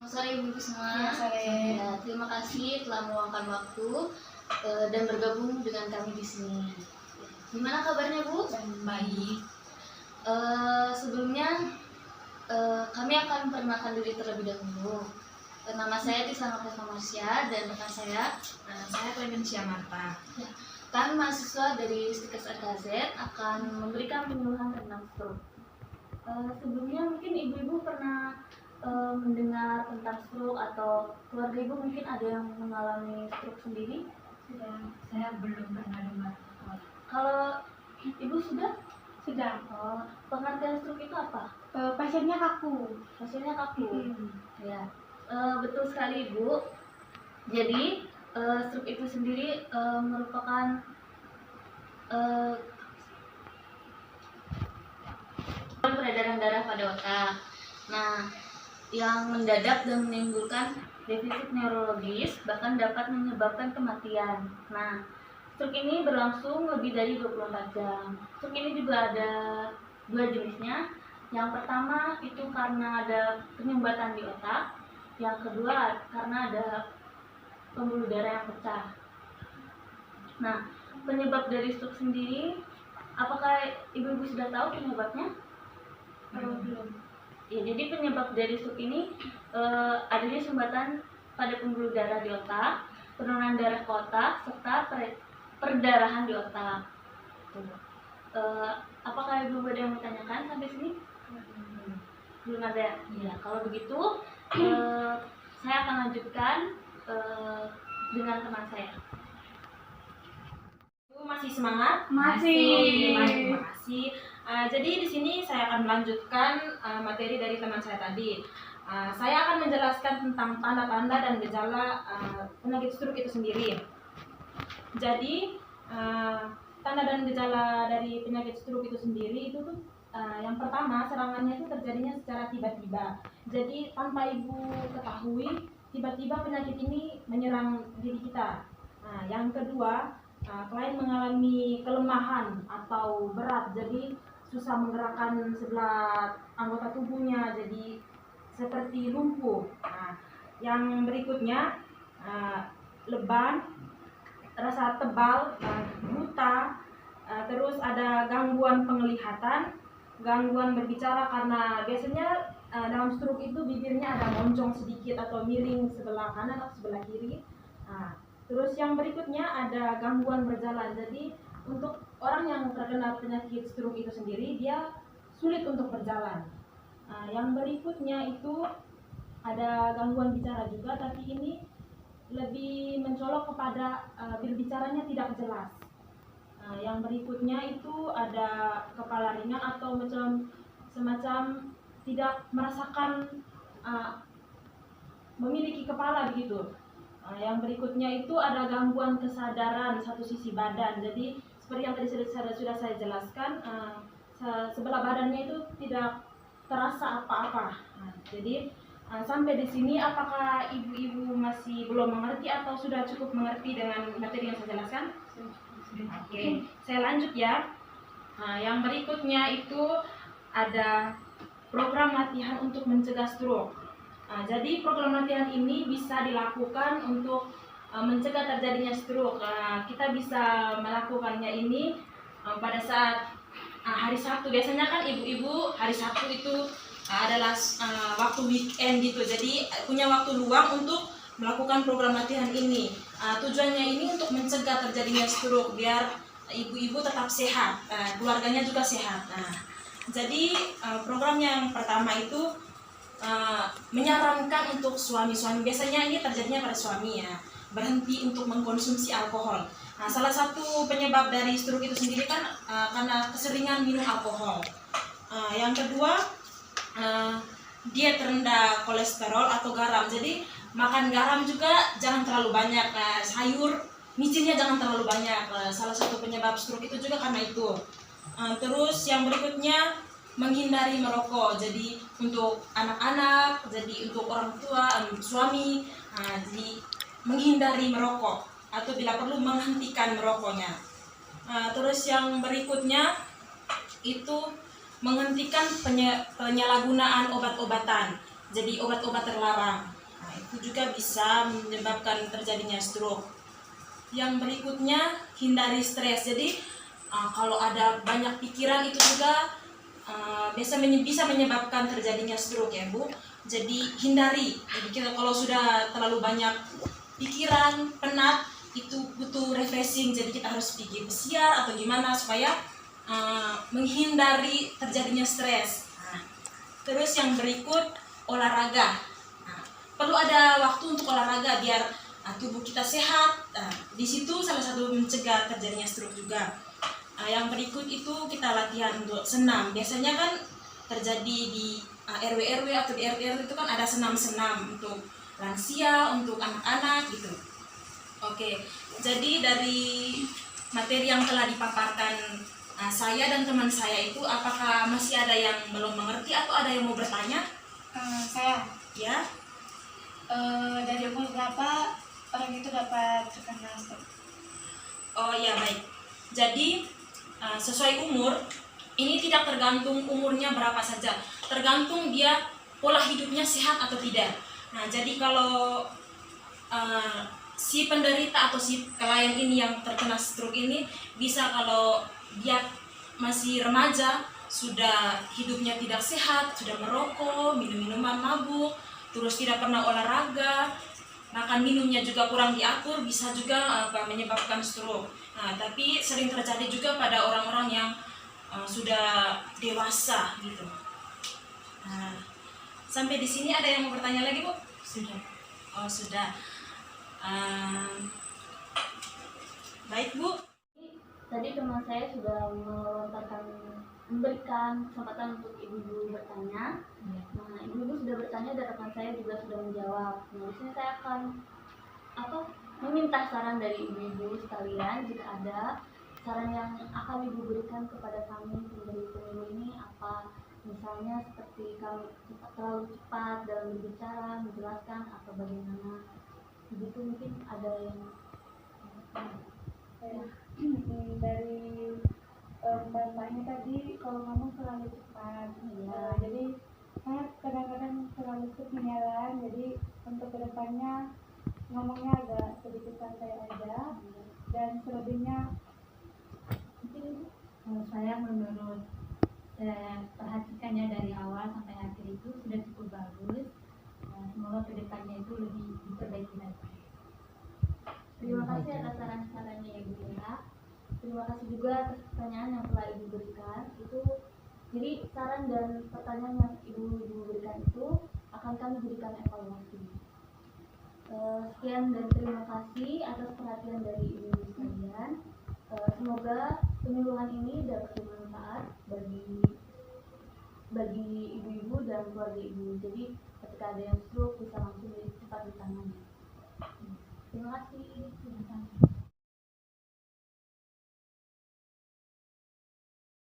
Sore Ibu semua. Sore. Ya, terima kasih telah meluangkan waktu dan bergabung dengan kami di sini. Gimana kabarnya Bu? Baik. Sebelumnya kami akan memperkenalkan diri terlebih dahulu. Nama saya Tisa Nurhayati Marsya dan rekan saya. Saya Clementia Marta. Ya, kami mahasiswa dari Stikes RKZ akan memberikan penyuluhan tentang stroke. Sebelumnya mungkin ibu-ibu pernah mendengar tentang stroke atau keluarga ibu mungkin ada yang mengalami stroke sendiri? Saya belum pernah dengar. Kalau ibu sudah? Sudah. Pengertian stroke itu apa? Pasiennya kaku. Pasiennya kaku. Ya, betul sekali Ibu. Jadi stroke itu sendiri merupakan peredaran darah pada otak. Nah, yang mendadak dan menimbulkan defisit neurologis bahkan dapat menyebabkan kematian. Nah, stroke ini berlangsung lebih dari 24 jam. Stroke ini juga ada dua jenisnya. Yang pertama itu karena ada penyumbatan di otak. Yang kedua karena ada pembuluh darah yang pecah. Nah, penyebab dari stroke sendiri, apakah ibu-ibu sudah tahu penyebabnya? Belum. Ya, jadi penyebab dari stroke ini adanya sumbatan pada pembuluh darah di otak, penurunan darah ke otak, serta perdarahan di otak. Apakah ibu ada yang mau tanyakan sampai sini? Belum ada. Ya, kalau begitu saya akan lanjutkan dengan teman saya. Masih semangat? Masih. Terima kasih. Jadi di sini saya akan melanjutkan materi dari teman saya tadi. Saya akan menjelaskan tentang tanda-tanda dan gejala penyakit stroke itu sendiri. Jadi tanda dan gejala dari penyakit stroke itu sendiri itu tuh yang pertama, serangannya itu terjadinya secara tiba-tiba. Jadi tanpa ibu ketahui, tiba-tiba penyakit ini menyerang diri kita. Yang kedua, klien mengalami kelemahan atau berat, jadi susah menggerakkan sebelah anggota tubuhnya, jadi seperti lumpuh. Yang berikutnya, leban, rasa tebal, buta, terus ada gangguan penglihatan, gangguan berbicara karena biasanya dalam stroke itu bibirnya ada moncong sedikit atau miring sebelah kanan atau sebelah kiri. Terus yang berikutnya ada gangguan berjalan. Jadi untuk orang yang terkena penyakit stroke itu sendiri, dia sulit untuk berjalan. Yang berikutnya itu ada gangguan bicara juga, tapi ini lebih mencolok kepada berbicaranya tidak jelas. Yang berikutnya itu ada kepala ringan atau semacam tidak merasakan memiliki kepala begitu. Yang berikutnya itu ada gangguan kesadaran satu sisi badan. Jadi seperti yang tadi sudah saya jelaskan, sebelah badannya itu tidak terasa apa-apa. Jadi sampai di sini apakah ibu-ibu masih belum mengerti atau sudah cukup mengerti dengan materi yang saya jelaskan? Oke, saya lanjut ya. Yang berikutnya itu ada program latihan untuk mencegah stroke. Jadi program latihan ini bisa dilakukan untuk mencegah terjadinya stroke. Kita bisa melakukannya ini pada saat hari Sabtu. Biasanya kan ibu-ibu hari Sabtu itu adalah waktu weekend gitu. Jadi punya waktu luang untuk melakukan program latihan ini. Tujuannya ini untuk mencegah terjadinya stroke biar ibu-ibu tetap sehat, keluarganya juga sehat. Jadi program yang pertama itu menyarankan untuk suami-suami, biasanya ini terjadinya pada suami ya, berhenti untuk mengkonsumsi alkohol. Salah satu penyebab dari stroke itu sendiri kan karena keseringan minum alkohol. Yang kedua, diet rendah kolesterol atau garam. Jadi makan garam juga jangan terlalu banyak, sayur micinnya jangan terlalu banyak. Salah satu penyebab stroke itu juga karena itu. Terus yang berikutnya, menghindari merokok. Jadi untuk anak-anak, jadi untuk orang tua, suami, jadi menghindari merokok atau bila perlu menghentikan merokoknya. Terus yang berikutnya itu menghentikan penyalahgunaan obat-obatan. Jadi obat-obat terlarang. Nah, itu juga bisa menyebabkan terjadinya stroke. Yang berikutnya, hindari stres. Jadi kalau ada banyak pikiran itu juga bisa menyebabkan terjadinya stroke ya Bu. Jadi hindari. Jadi kita kalau sudah terlalu banyak pikiran, penat, itu butuh refreshing. Jadi kita harus pergi pesiar atau gimana supaya menghindari terjadinya stres. Nah, terus yang berikut, olahraga. Nah, perlu ada waktu untuk olahraga biar tubuh kita sehat. Nah, di situ salah satu mencegah terjadinya stroke juga. Yang berikut itu kita latihan untuk senam. Biasanya kan terjadi di RW-RW atau di RT-RT itu kan ada senam-senam untuk lansia, untuk anak-anak gitu. Oke, jadi dari materi yang telah dipaparkan saya dan teman saya itu, apakah masih ada yang belum mengerti atau ada yang mau bertanya? Saya Ya. dari umur berapa orang itu dapat terkena stroke? Oh ya, baik. Jadi sesuai umur, ini tidak tergantung umurnya berapa saja, tergantung dia pola hidupnya sehat atau tidak. Nah, jadi kalau si penderita atau si klien ini yang terkena stroke ini bisa, kalau dia masih remaja, sudah hidupnya tidak sehat, sudah merokok, minum minuman mabuk, terus tidak pernah olahraga, makan minumnya juga kurang diatur, bisa juga menyebabkan stroke. Nah, tapi sering terjadi juga pada orang-orang yang sudah dewasa gitu. Nah, sampai di sini ada yang mau bertanya lagi, Bu? Sudah. Oh, sudah. Baik, Bu. Tadi teman saya sudah memberikan kesempatan untuk ibu-ibu bertanya. Nah, ibu-ibu sudah bertanya dan teman saya juga sudah menjawab. Nah, di sini saya akan meminta saran dari ibu-ibu sekalian. Jika ada saran yang akan ibu berikan kepada kami pemberi pemilu ini apa? Misalnya seperti kami terlalu cepat dalam berbicara, menjelaskan atau bagaimana? Begitu, mungkin ada yang Dari bapaknya tadi kalau ngomong terlalu cepat. Jadi saya kadang-kadang terlalu ketinggalan. Jadi untuk kedepannya ngomongnya agak sedikit santai aja, dan selebihnya Mungkin saya menurut perhatikannya dari awal sampai akhir itu sudah cukup bagus. Semoga kedepannya itu lebih diperbaiki lagi. Terima kasih atas saran-sarannya Ibu Lina. Terima kasih juga atas pertanyaan yang telah Ibu berikan. Jadi saran dan pertanyaan yang Ibu berikan itu akan kami berikan evaluasi. Sekian dan terima kasih atas perhatian dari Ibu sekalian. Semoga penyuluhan ini dapat bermanfaat bagi ibu-ibu dan keluarga ibu. Jadi ketika ada yang stroke bisa langsung cepat ditangani. Terima kasih.